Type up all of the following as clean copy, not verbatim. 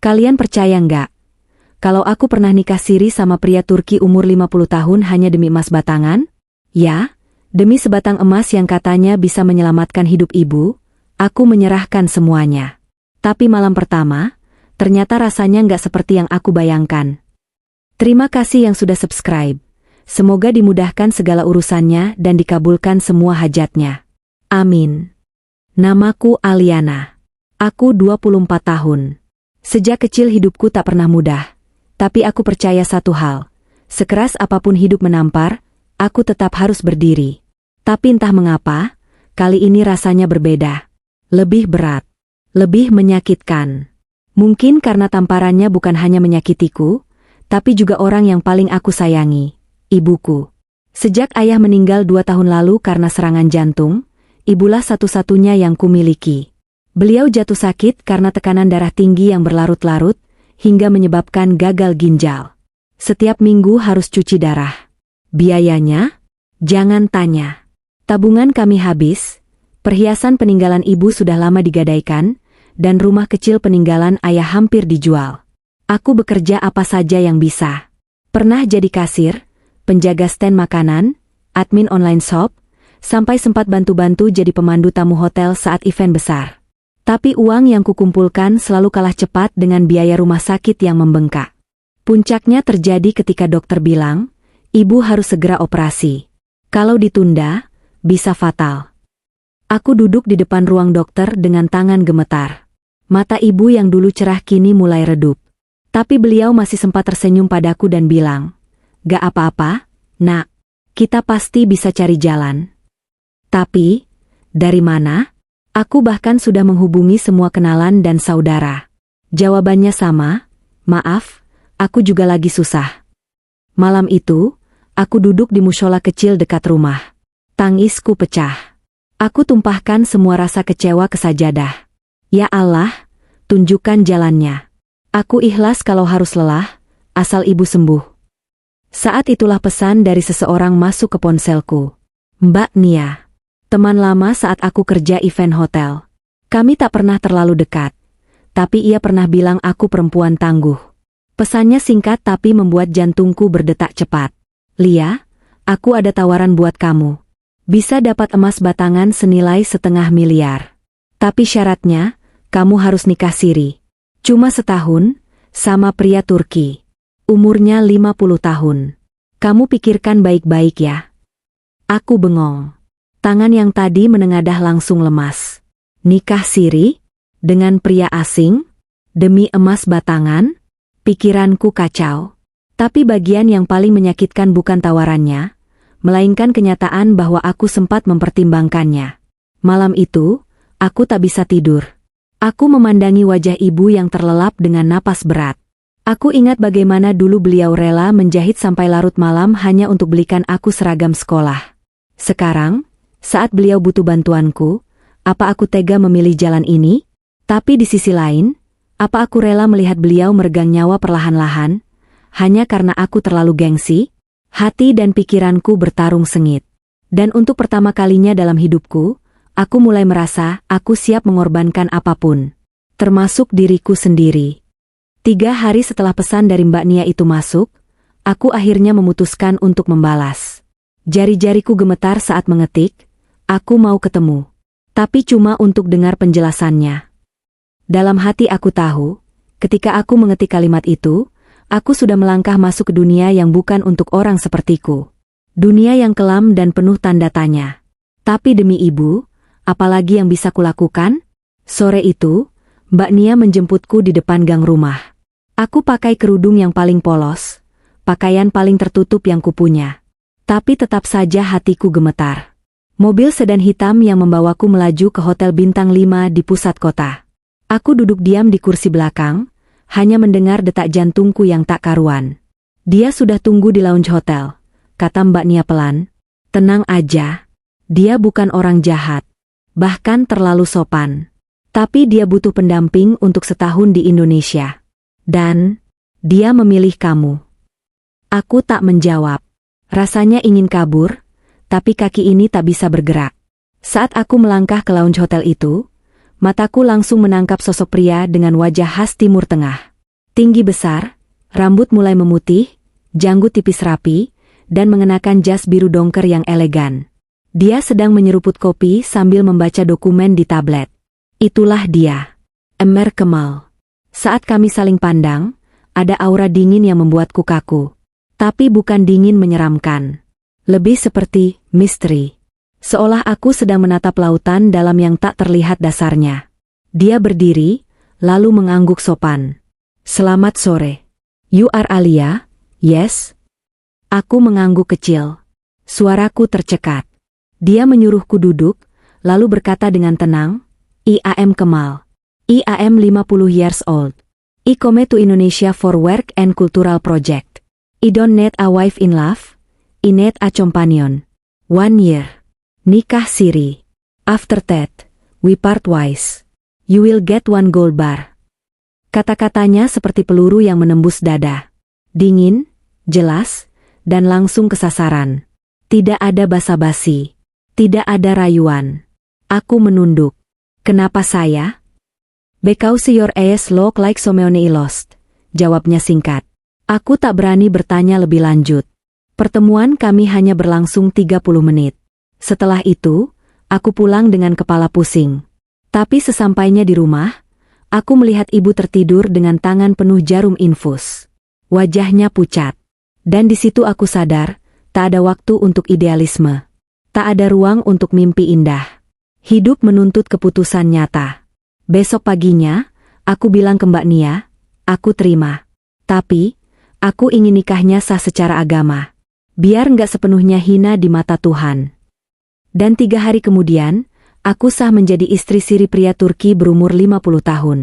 Kalian percaya nggak? Kalau aku pernah nikah siri sama pria Turki umur 50 tahun hanya demi emas batangan? Ya, demi sebatang emas yang katanya bisa menyelamatkan hidup ibu, aku menyerahkan semuanya. Tapi malam pertama, ternyata rasanya nggak seperti yang aku bayangkan. Terima kasih yang sudah subscribe. Semoga dimudahkan segala urusannya dan dikabulkan semua hajatnya. Amin. Namaku Aliana. Aku 24 tahun. Sejak kecil hidupku tak pernah mudah. Tapi aku percaya satu hal. Sekeras apapun hidup menampar, aku tetap harus berdiri. Tapi entah mengapa, kali ini rasanya berbeda. Lebih berat. Lebih menyakitkan. Mungkin karena tamparannya bukan hanya menyakitiku, tapi juga orang yang paling aku sayangi, ibuku. Sejak ayah meninggal 2 tahun lalu karena serangan jantung, ibulah satu-satunya yang kumiliki. Beliau jatuh sakit karena tekanan darah tinggi yang berlarut-larut, hingga menyebabkan gagal ginjal. Setiap minggu harus cuci darah. Biayanya? Jangan tanya. Tabungan kami habis, perhiasan peninggalan ibu sudah lama digadaikan, dan rumah kecil peninggalan ayah hampir dijual. Aku bekerja apa saja yang bisa. Pernah jadi kasir, penjaga stand makanan, admin online shop, sampai sempat bantu-bantu jadi pemandu tamu hotel saat event besar. Tapi uang yang kukumpulkan selalu kalah cepat dengan biaya rumah sakit yang membengkak. Puncaknya terjadi ketika dokter bilang, ibu harus segera operasi. Kalau ditunda, bisa fatal. Aku duduk di depan ruang dokter dengan tangan gemetar. Mata ibu yang dulu cerah kini mulai redup. Tapi beliau masih sempat tersenyum padaku dan bilang, "Gak apa-apa, nak. Kita pasti bisa cari jalan." Tapi, dari mana? Aku bahkan sudah menghubungi semua kenalan dan saudara. Jawabannya sama, "Maaf, aku juga lagi susah." Malam itu, aku duduk di mushola kecil dekat rumah. Tangisku pecah. Aku tumpahkan semua rasa kecewa ke sajadah. Ya Allah, tunjukkan jalannya. Aku ikhlas kalau harus lelah, asal ibu sembuh. Saat itulah pesan dari seseorang masuk ke ponselku. Mbak Nia. Teman lama saat aku kerja event hotel. Kami tak pernah terlalu dekat. Tapi ia pernah bilang aku perempuan tangguh. Pesannya singkat tapi membuat jantungku berdetak cepat. "Lia, aku ada tawaran buat kamu. Bisa dapat emas batangan senilai 1,5 miliar. Tapi syaratnya, kamu harus nikah siri. Cuma setahun, sama pria Turki. Umurnya 50 tahun. Kamu pikirkan baik-baik ya." Aku bengong. Tangan yang tadi menengadah langsung lemas. Nikah siri? Dengan pria asing? Demi emas batangan? Pikiranku kacau. Tapi bagian yang paling menyakitkan bukan tawarannya, melainkan kenyataan bahwa aku sempat mempertimbangkannya. Malam itu, aku tak bisa tidur. Aku memandangi wajah ibu yang terlelap dengan napas berat. Aku ingat bagaimana dulu beliau rela menjahit sampai larut malam hanya untuk belikan aku seragam sekolah. Sekarang, saat beliau butuh bantuanku, apa aku tega memilih jalan ini? Tapi di sisi lain, apa aku rela melihat beliau meregang nyawa perlahan-lahan, hanya karena aku terlalu gengsi? Hati dan pikiranku bertarung sengit. Dan untuk pertama kalinya dalam hidupku, aku mulai merasa aku siap mengorbankan apapun. Termasuk diriku sendiri. 3 hari setelah pesan dari Mbak Nia itu masuk, aku akhirnya memutuskan untuk membalas. Jari-jariku gemetar saat mengetik, "Aku mau ketemu." Tapi cuma untuk dengar penjelasannya. Dalam hati aku tahu, ketika aku mengetik kalimat itu, aku sudah melangkah masuk ke dunia yang bukan untuk orang sepertiku. Dunia yang kelam dan penuh tanda tanya. Tapi demi ibu, apalagi yang bisa kulakukan? Sore itu, Mbak Nia menjemputku di depan gang rumah. Aku pakai kerudung yang paling polos, pakaian paling tertutup yang kupunya. Tapi tetap saja hatiku gemetar. Mobil sedan hitam yang membawaku melaju ke hotel bintang 5 di pusat kota. Aku duduk diam di kursi belakang, hanya mendengar detak jantungku yang tak karuan. "Dia sudah tunggu di lounge hotel," kata Mbak Nia pelan. "Tenang aja. Dia bukan orang jahat. Bahkan terlalu sopan. Tapi dia butuh pendamping untuk setahun di Indonesia. Dan dia memilih kamu." Aku tak menjawab. Rasanya ingin kabur, tapi kaki ini tak bisa bergerak. Saat aku melangkah ke lounge hotel itu, mataku langsung menangkap sosok pria dengan wajah khas Timur Tengah. Tinggi besar, rambut mulai memutih, janggut tipis rapi, dan mengenakan jas biru dongker yang elegan. Dia sedang menyeruput kopi sambil membaca dokumen di tablet. Itulah dia, Amer Kemal. Saat kami saling pandang, ada aura dingin yang membuatku kaku. Tapi bukan dingin menyeramkan. Lebih seperti misteri. Seolah aku sedang menatap lautan dalam yang tak terlihat dasarnya. Dia berdiri, lalu mengangguk sopan. Selamat sore. You are Alia, yes? Aku mengangguk kecil. Suaraku tercekat. Dia menyuruhku duduk, lalu berkata dengan tenang, I am Kemal. I am 50 years old. I come to Indonesia for work and cultural project. I don't need a wife in love. I need a companion. 1 year. Nikah siri. After that, we part ways. You will get 1 gold bar. Kata-katanya seperti peluru yang menembus dada. Dingin, jelas, dan langsung ke sasaran. Tidak ada basa-basi. Tidak ada rayuan. Aku menunduk. Kenapa saya? Because your eyes look like so many lost. Jawabnya singkat. Aku tak berani bertanya lebih lanjut. Pertemuan kami hanya berlangsung 30 menit. Setelah itu, aku pulang dengan kepala pusing. Tapi sesampainya di rumah, aku melihat ibu tertidur dengan tangan penuh jarum infus. Wajahnya pucat. Dan di situ aku sadar, tak ada waktu untuk idealisme. Tak ada ruang untuk mimpi indah. Hidup menuntut keputusan nyata. Besok paginya, aku bilang ke Mbak Nia, aku terima. Tapi, aku ingin nikahnya sah secara agama. Biar nggak sepenuhnya hina di mata Tuhan. Dan 3 hari kemudian, aku sah menjadi istri siri pria Turki berumur 50 tahun.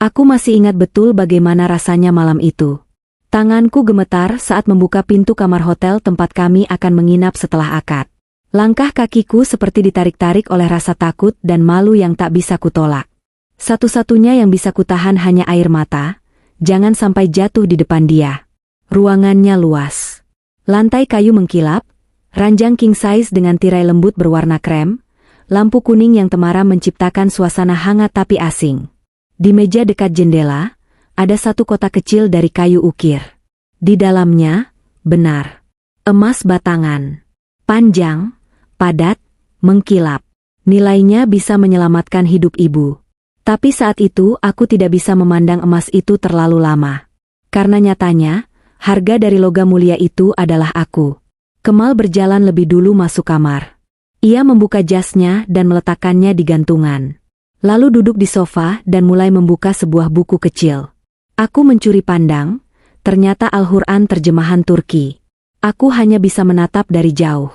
Aku masih ingat betul bagaimana rasanya malam itu. Tanganku gemetar saat membuka pintu kamar hotel tempat kami akan menginap setelah akad. Langkah kakiku seperti ditarik-tarik oleh rasa takut dan malu yang tak bisa kutolak. Satu-satunya yang bisa kutahan hanya air mata, jangan sampai jatuh di depan dia. Ruangannya luas. Lantai kayu mengkilap, ranjang king size dengan tirai lembut berwarna krem, lampu kuning yang temaram menciptakan suasana hangat tapi asing. Di meja dekat jendela, ada satu kotak kecil dari kayu ukir. Di dalamnya, benar, emas batangan. Panjang, padat, mengkilap. Nilainya bisa menyelamatkan hidup ibu. Tapi saat itu aku tidak bisa memandang emas itu terlalu lama. Karena nyatanya, harga dari logam mulia itu adalah aku. Kemal berjalan lebih dulu masuk kamar. Ia membuka jasnya dan meletakkannya di gantungan. Lalu duduk di sofa dan mulai membuka sebuah buku kecil. Aku mencuri pandang, ternyata Al-Quran terjemahan Turki. Aku hanya bisa menatap dari jauh.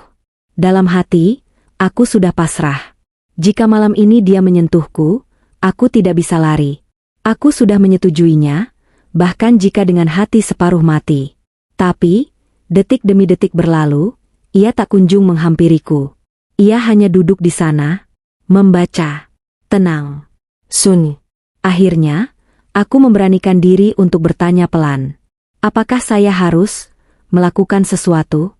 Dalam hati, aku sudah pasrah. Jika malam ini dia menyentuhku, aku tidak bisa lari. Aku sudah menyetujuinya, bahkan jika dengan hati separuh mati. Tapi, detik demi detik berlalu, ia tak kunjung menghampiriku. Ia hanya duduk di sana, membaca. Tenang. Sunyi. Akhirnya, aku memberanikan diri untuk bertanya pelan. Apakah saya harus melakukan sesuatu?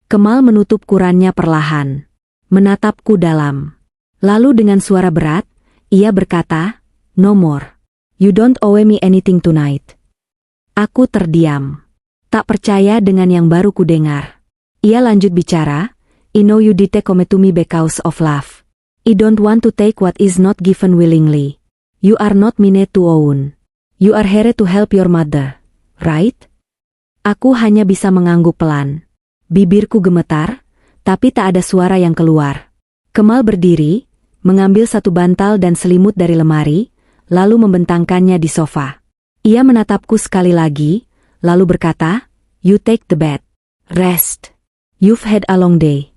Kemal menutup Qurannya perlahan. Menatapku dalam. Lalu dengan suara berat, ia berkata, "No more. You don't owe me anything tonight." Aku terdiam. Tak percaya dengan yang baru kudengar. Ia lanjut bicara, "I know you did come to me because of love. I don't want to take what is not given willingly. You are not mine to own. You are here to help your mother, right?" Aku hanya bisa mengangguk pelan. Bibirku gemetar, tapi tak ada suara yang keluar. Kemal berdiri, mengambil satu bantal dan selimut dari lemari, lalu membentangkannya di sofa. Ia menatapku sekali lagi, lalu berkata, "You take the bed. Rest. You've had a long day."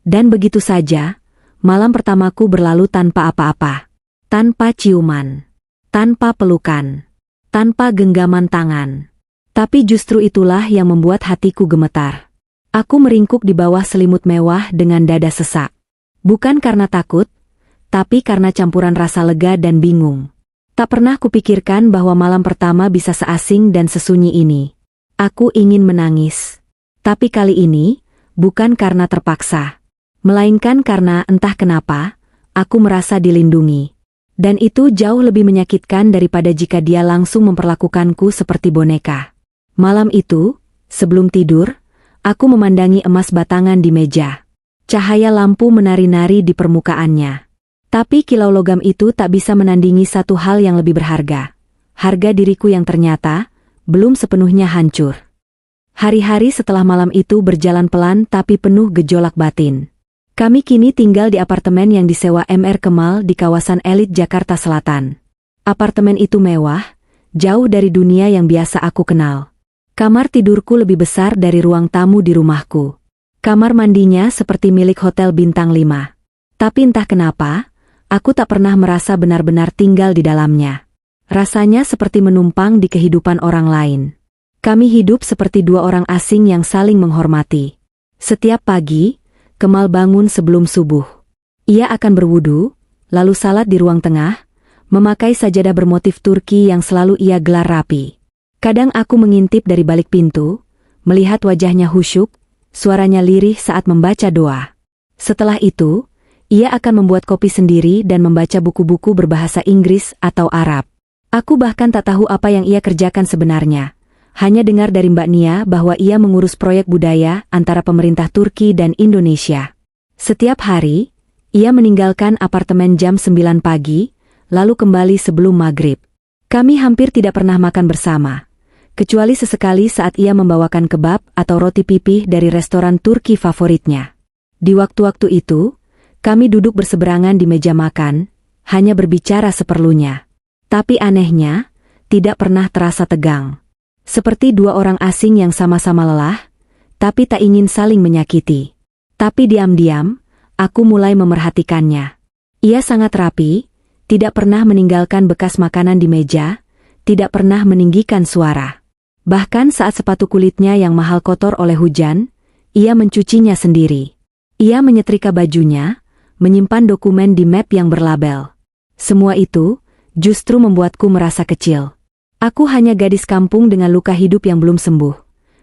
Dan begitu saja, malam pertamaku berlalu tanpa apa-apa. Tanpa ciuman. Tanpa pelukan. Tanpa genggaman tangan. Tapi justru itulah yang membuat hatiku gemetar. Aku meringkuk di bawah selimut mewah dengan dada sesak. Bukan karena takut, tapi karena campuran rasa lega dan bingung. Tak pernah kupikirkan bahwa malam pertama bisa seasing dan sesunyi ini. Aku ingin menangis. Tapi kali ini, bukan karena terpaksa. Melainkan karena entah kenapa, aku merasa dilindungi. Dan itu jauh lebih menyakitkan daripada jika dia langsung memperlakukanku seperti boneka. Malam itu, sebelum tidur, aku memandangi emas batangan di meja. Cahaya lampu menari-nari di permukaannya. Tapi kilau logam itu tak bisa menandingi satu hal yang lebih berharga. Harga diriku yang ternyata belum sepenuhnya hancur. Hari-hari setelah malam itu berjalan pelan tapi penuh gejolak batin. Kami kini tinggal di apartemen yang disewa Mr. Kemal di kawasan elit Jakarta Selatan. Apartemen itu mewah, jauh dari dunia yang biasa aku kenal. Kamar tidurku lebih besar dari ruang tamu di rumahku. Kamar mandinya seperti milik hotel bintang 5. Tapi entah kenapa, aku tak pernah merasa benar-benar tinggal di dalamnya. Rasanya seperti menumpang di kehidupan orang lain. Kami hidup seperti dua orang asing yang saling menghormati. Setiap pagi, Kemal bangun sebelum subuh. Ia akan berwudu, lalu salat di ruang tengah, memakai sajadah bermotif Turki yang selalu ia gelar rapi. Kadang aku mengintip dari balik pintu, melihat wajahnya khusyuk, suaranya lirih saat membaca doa. Setelah itu, ia akan membuat kopi sendiri dan membaca buku-buku berbahasa Inggris atau Arab. Aku bahkan tak tahu apa yang ia kerjakan sebenarnya. Hanya dengar dari Mbak Nia bahwa ia mengurus proyek budaya antara pemerintah Turki dan Indonesia. Setiap hari, ia meninggalkan apartemen jam 9 pagi, lalu kembali sebelum maghrib. Kami hampir tidak pernah makan bersama, kecuali sesekali saat ia membawakan kebab atau roti pipih dari restoran Turki favoritnya. Di waktu-waktu itu, kami duduk berseberangan di meja makan, hanya berbicara seperlunya. Tapi anehnya, tidak pernah terasa tegang. Seperti dua orang asing yang sama-sama lelah, tapi tak ingin saling menyakiti. Tapi diam-diam, aku mulai memerhatikannya. Ia sangat rapi, tidak pernah meninggalkan bekas makanan di meja, tidak pernah meninggikan suara. Bahkan saat sepatu kulitnya yang mahal kotor oleh hujan, ia mencucinya sendiri. Ia menyetrika bajunya, menyimpan dokumen di map yang berlabel. Semua itu justru membuatku merasa kecil. Aku hanya gadis kampung dengan luka hidup yang belum sembuh.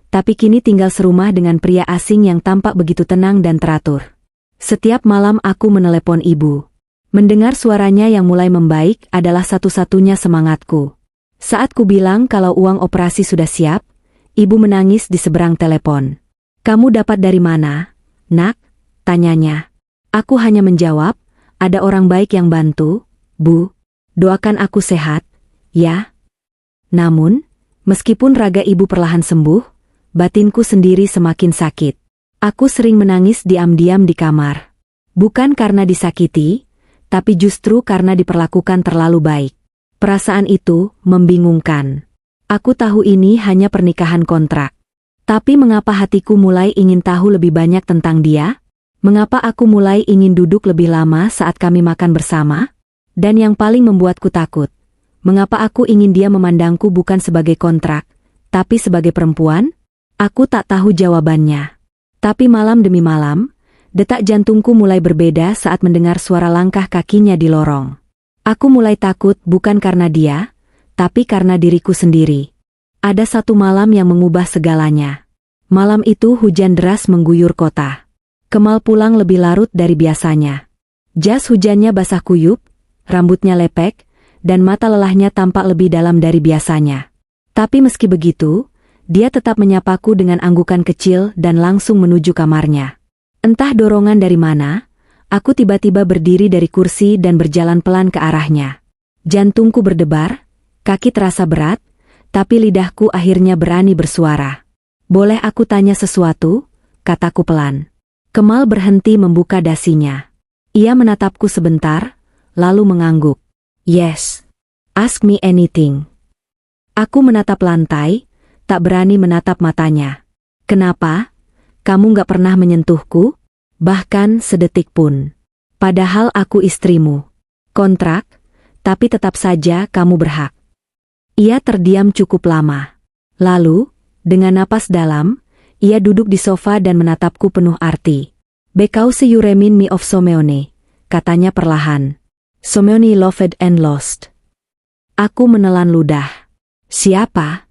Tapi kini tinggal serumah dengan pria asing yang tampak begitu tenang dan teratur. Setiap malam aku menelepon ibu. Mendengar suaranya yang mulai membaik adalah satu-satunya semangatku. Saat ku bilang kalau uang operasi sudah siap, ibu menangis di seberang telepon. "Kamu dapat dari mana, nak?" tanyanya. Aku hanya menjawab, "Ada orang baik yang bantu, Bu. Doakan aku sehat, ya." Namun, meskipun raga ibu perlahan sembuh, batinku sendiri semakin sakit. Aku sering menangis diam-diam di kamar. Bukan karena disakiti, tapi justru karena diperlakukan terlalu baik. Perasaan itu membingungkan. Aku tahu ini hanya pernikahan kontrak. Tapi mengapa hatiku mulai ingin tahu lebih banyak tentang dia? Mengapa aku mulai ingin duduk lebih lama saat kami makan bersama? Dan yang paling membuatku takut, mengapa aku ingin dia memandangku bukan sebagai kontrak, tapi sebagai perempuan? Aku tak tahu jawabannya. Tapi malam demi malam, detak jantungku mulai berbeda saat mendengar suara langkah kakinya di lorong. Aku mulai takut bukan karena dia, tapi karena diriku sendiri. Ada satu malam yang mengubah segalanya. Malam itu hujan deras mengguyur kota. Kemal pulang lebih larut dari biasanya. Jas hujannya basah kuyup, rambutnya lepek, dan mata lelahnya tampak lebih dalam dari biasanya. Tapi meski begitu, dia tetap menyapaku dengan anggukan kecil dan langsung menuju kamarnya. Entah dorongan dari mana, aku tiba-tiba berdiri dari kursi dan berjalan pelan ke arahnya. Jantungku berdebar, kaki terasa berat, tapi lidahku akhirnya berani bersuara. "Boleh aku tanya sesuatu?" kataku pelan. Kemal berhenti membuka dasinya. Ia menatapku sebentar, lalu mengangguk. "Yes. Ask me anything." Aku menatap lantai, tak berani menatap matanya. "Kenapa? Kamu gak pernah menyentuhku? Bahkan sedetik pun. Padahal aku istrimu. Kontrak, tapi tetap saja kamu berhak." Ia terdiam cukup lama. Lalu, dengan napas dalam, ia duduk di sofa dan menatapku penuh arti. "Because you remind me of Someone," katanya perlahan. "Someone loved and lost." Aku menelan ludah. "Siapa?"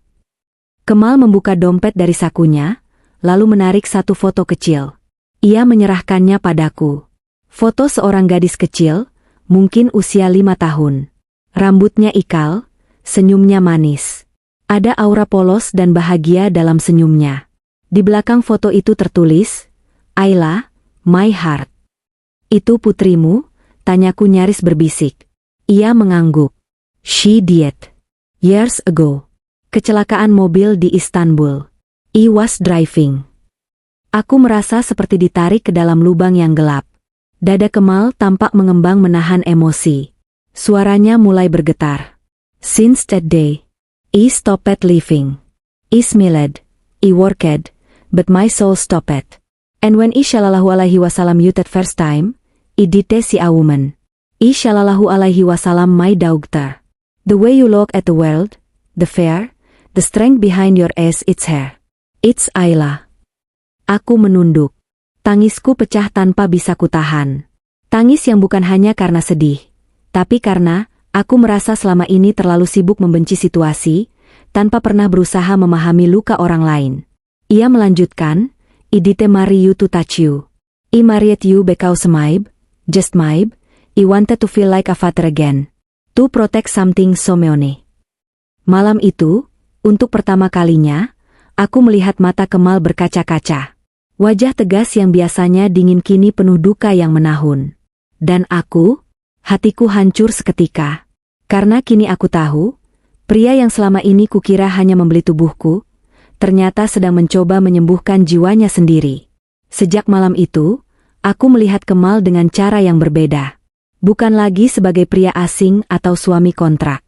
Kemal membuka dompet dari sakunya, lalu menarik satu foto kecil. Ia menyerahkannya padaku. Foto seorang gadis kecil, mungkin usia 5 tahun. Rambutnya ikal, senyumnya manis. Ada aura polos dan bahagia dalam senyumnya. Di belakang foto itu tertulis, Ayla, my heart. Itu putrimu? Tanyaku nyaris berbisik. Ia mengangguk. She died. Years ago. Kecelakaan mobil di Istanbul. I was driving. Aku merasa seperti ditarik ke dalam lubang yang gelap. Dada Kemal tampak mengembang menahan emosi. Suaranya mulai bergetar. Since that day, I stopped living. I smiled, I worked, but my soul stopped. And when I shallallahu alaihi wasallam you that first time, I did see a woman. I shallallahu alaihi wasallam my daughter. The way you look at the world, the fear, the strength behind your eyes, it's her. It's Ayla. Aku menunduk. Tangisku pecah tanpa bisa kutahan. Tangis yang bukan hanya karena sedih, tapi karena aku merasa selama ini terlalu sibuk membenci situasi, tanpa pernah berusaha memahami luka orang lain. Ia melanjutkan, I didn't marry you to touch you. I married you because just I wanted to feel like a father again. To protect something so meone. Malam itu, untuk pertama kalinya, aku melihat mata Kemal berkaca-kaca. Wajah tegas yang biasanya dingin kini penuh duka yang menahun. Dan hatiku hancur seketika. Karena kini aku tahu, pria yang selama ini kukira hanya membeli tubuhku, ternyata sedang mencoba menyembuhkan jiwanya sendiri. Sejak malam itu, aku melihat Kemal dengan cara yang berbeda. Bukan lagi sebagai pria asing atau suami kontrak,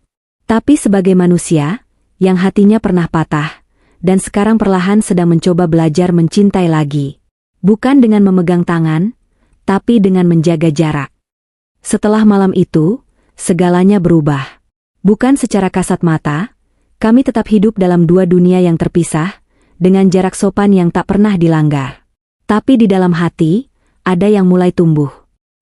tapi sebagai manusia yang hatinya pernah patah, dan sekarang perlahan sedang mencoba belajar mencintai lagi. Bukan dengan memegang tangan, tapi dengan menjaga jarak. Setelah malam itu, segalanya berubah. Bukan secara kasat mata, kami tetap hidup dalam dua dunia yang terpisah, dengan jarak sopan yang tak pernah dilanggar. Tapi di dalam hati, ada yang mulai tumbuh.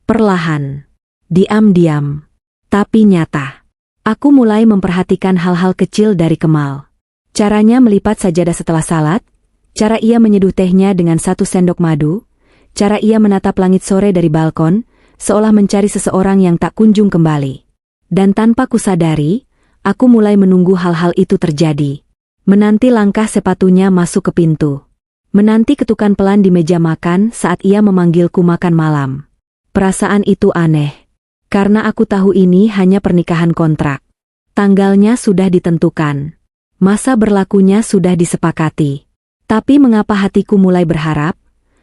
Perlahan, diam-diam, tapi nyata. Aku mulai memperhatikan hal-hal kecil dari Kemal. Caranya melipat sajadah setelah salat, cara ia menyeduh tehnya dengan 1 sendok madu, cara ia menatap langit sore dari balkon, seolah mencari seseorang yang tak kunjung kembali. Dan tanpa kusadari, aku mulai menunggu hal-hal itu terjadi. Menanti langkah sepatunya masuk ke pintu. Menanti ketukan pelan di meja makan saat ia memanggilku makan malam. Perasaan itu aneh. Karena aku tahu ini hanya pernikahan kontrak. Tanggalnya sudah ditentukan. Masa berlakunya sudah disepakati. Tapi mengapa hatiku mulai berharap?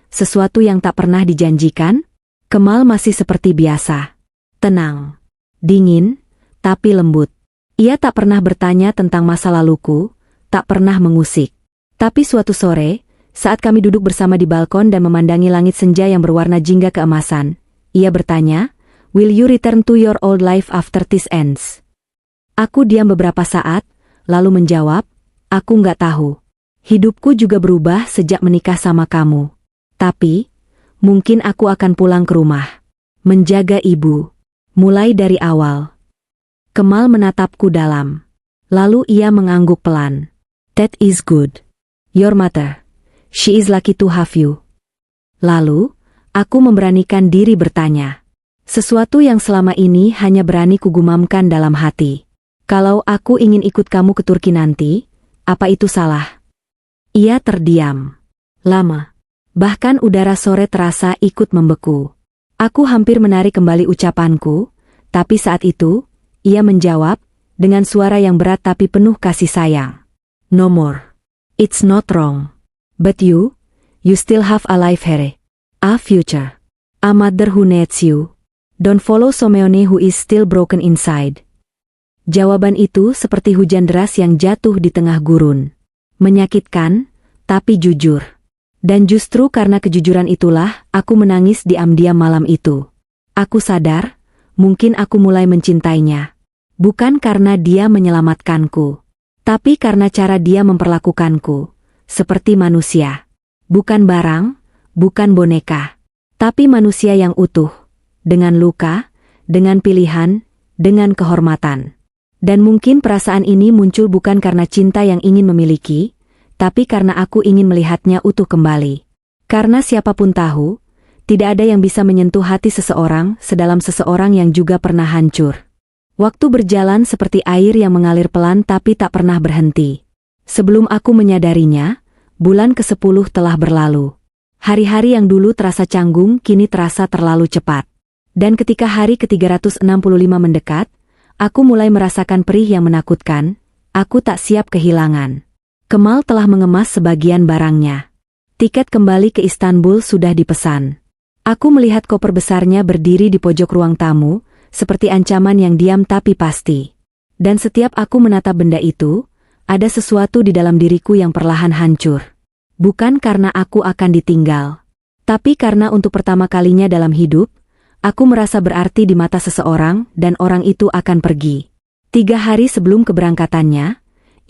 Sesuatu yang tak pernah dijanjikan? Kemal masih seperti biasa. Tenang. Dingin, tapi lembut. Ia tak pernah bertanya tentang masa laluku, tak pernah mengusik. Tapi suatu sore, saat kami duduk bersama di balkon dan memandangi langit senja yang berwarna jingga keemasan, ia bertanya, "Will you return to your old life after this ends?" Aku diam beberapa saat, lalu menjawab, "Aku nggak tahu. Hidupku juga berubah sejak menikah sama kamu. Tapi, mungkin aku akan pulang ke rumah. Menjaga ibu. Mulai dari awal." Kemal menatapku dalam. Lalu ia mengangguk pelan. "That is good. Your mother. She is lucky to have you." Lalu, aku memberanikan diri bertanya. Sesuatu yang selama ini hanya berani kugumamkan dalam hati. "Kalau aku ingin ikut kamu ke Turki nanti, apa itu salah?" Ia terdiam. Lama. Bahkan udara sore terasa ikut membeku. Aku hampir menarik kembali ucapanku, tapi saat itu, ia menjawab, dengan suara yang berat tapi penuh kasih sayang. "No more. It's not wrong. But you still have a life here. A future. A mother who needs you. Don't follow Someone who is still broken inside." Jawaban itu seperti hujan deras yang jatuh di tengah gurun. Menyakitkan, tapi jujur. Dan justru karena kejujuran itulah aku menangis diam-diam malam itu. Aku sadar, mungkin aku mulai mencintainya. Bukan karena dia menyelamatkanku, tapi karena cara dia memperlakukanku, seperti manusia. Bukan barang, bukan boneka, tapi manusia yang utuh. Dengan luka, dengan pilihan, dengan kehormatan. Dan mungkin perasaan ini muncul bukan karena cinta yang ingin memiliki, tapi karena aku ingin melihatnya utuh kembali. Karena siapapun tahu, Tidak ada yang bisa menyentuh hati seseorang sedalam seseorang yang juga pernah hancur. Waktu berjalan seperti air yang mengalir pelan tapi tak pernah berhenti. Sebelum aku menyadarinya, bulan ke-10 telah berlalu. Hari-hari yang dulu terasa canggung kini terasa terlalu cepat. Dan ketika hari ke-365 mendekat, aku mulai merasakan perih yang menakutkan. Aku tak siap kehilangan. Kemal telah mengemas sebagian barangnya. Tiket kembali ke Istanbul sudah dipesan. Aku melihat koper besarnya berdiri di pojok ruang tamu, seperti ancaman yang diam tapi pasti. Dan setiap aku menatap benda itu, ada sesuatu di dalam diriku yang perlahan hancur. Bukan karena aku akan ditinggal, tapi karena untuk pertama kalinya dalam hidup, aku merasa berarti di mata seseorang dan orang itu akan pergi. 3 hari sebelum keberangkatannya,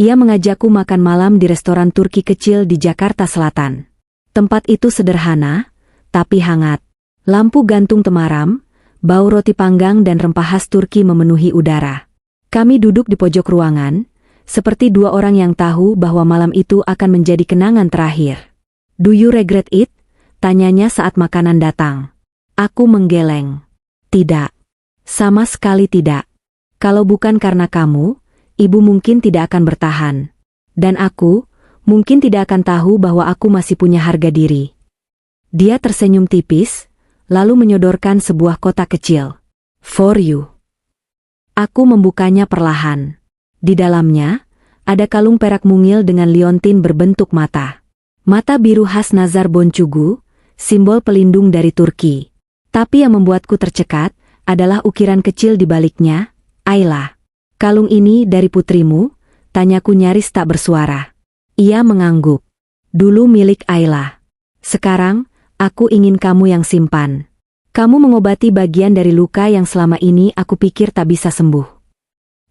ia mengajakku makan malam di restoran Turki kecil di Jakarta Selatan. Tempat itu sederhana, tapi hangat. Lampu gantung temaram, bau roti panggang dan rempah khas Turki memenuhi udara. Kami duduk di pojok ruangan, seperti 2 orang yang tahu bahwa malam itu akan menjadi kenangan terakhir. "Do you regret it?" tanyanya saat makanan datang. Aku menggeleng. Tidak. Sama sekali tidak. Kalau bukan karena kamu, ibu mungkin tidak akan bertahan. Dan aku, mungkin tidak akan tahu bahwa aku masih punya harga diri. Dia tersenyum tipis, lalu menyodorkan sebuah kotak kecil. For you. Aku membukanya perlahan. Di dalamnya, ada kalung perak mungil dengan liontin berbentuk mata. Mata biru khas Nazar Boncugu, simbol pelindung dari Turki. Tapi yang membuatku tercekat, adalah ukiran kecil di baliknya. Ayla. "Kalung ini dari putrimu?" tanyaku nyaris tak bersuara. Ia mengangguk. "Dulu milik Ayla. Sekarang, aku ingin kamu yang simpan. Kamu mengobati bagian dari luka yang selama ini aku pikir tak bisa sembuh."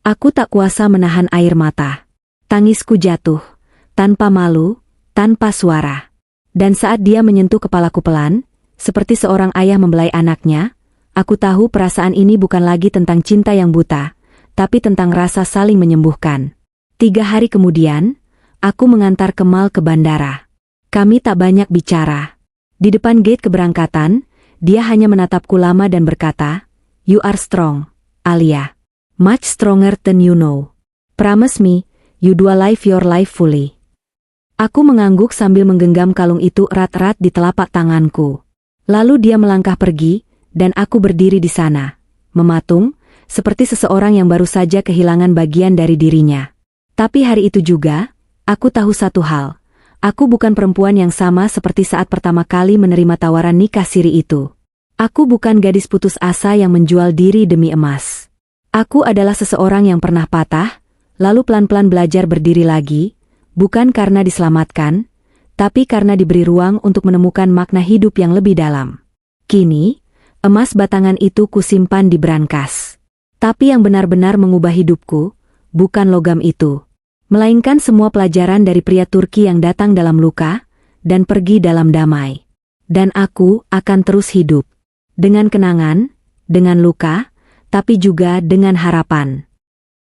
Aku tak kuasa menahan air mata. Tangisku jatuh, tanpa malu, tanpa suara. Dan saat dia menyentuh kepalaku pelan, seperti seorang ayah membelai anaknya, aku tahu perasaan ini bukan lagi tentang cinta yang buta, tapi tentang rasa saling menyembuhkan. 3 hari kemudian, aku mengantar Kemal ke bandara. Kami tak banyak bicara. Di depan gate keberangkatan, dia hanya menatapku lama dan berkata, "You are strong, Alia. Much stronger than you know. Promise me, you do live your life fully." Aku mengangguk sambil menggenggam kalung itu erat-erat di telapak tanganku. Lalu dia melangkah pergi, dan aku berdiri di sana, mematung, seperti seseorang yang baru saja kehilangan bagian dari dirinya. Tapi hari itu juga, aku tahu satu hal. Aku bukan perempuan yang sama seperti saat pertama kali menerima tawaran nikah siri itu. Aku bukan gadis putus asa yang menjual diri demi emas. Aku adalah seseorang yang pernah patah, lalu pelan-pelan belajar berdiri lagi, bukan karena diselamatkan, tapi karena diberi ruang untuk menemukan makna hidup yang lebih dalam. Kini, emas batangan itu kusimpan di brankas. Tapi yang benar-benar mengubah hidupku, bukan logam itu, melainkan semua pelajaran dari pria Turki yang datang dalam luka, dan pergi dalam damai. Dan aku akan terus hidup. Dengan kenangan, dengan luka, tapi juga dengan harapan.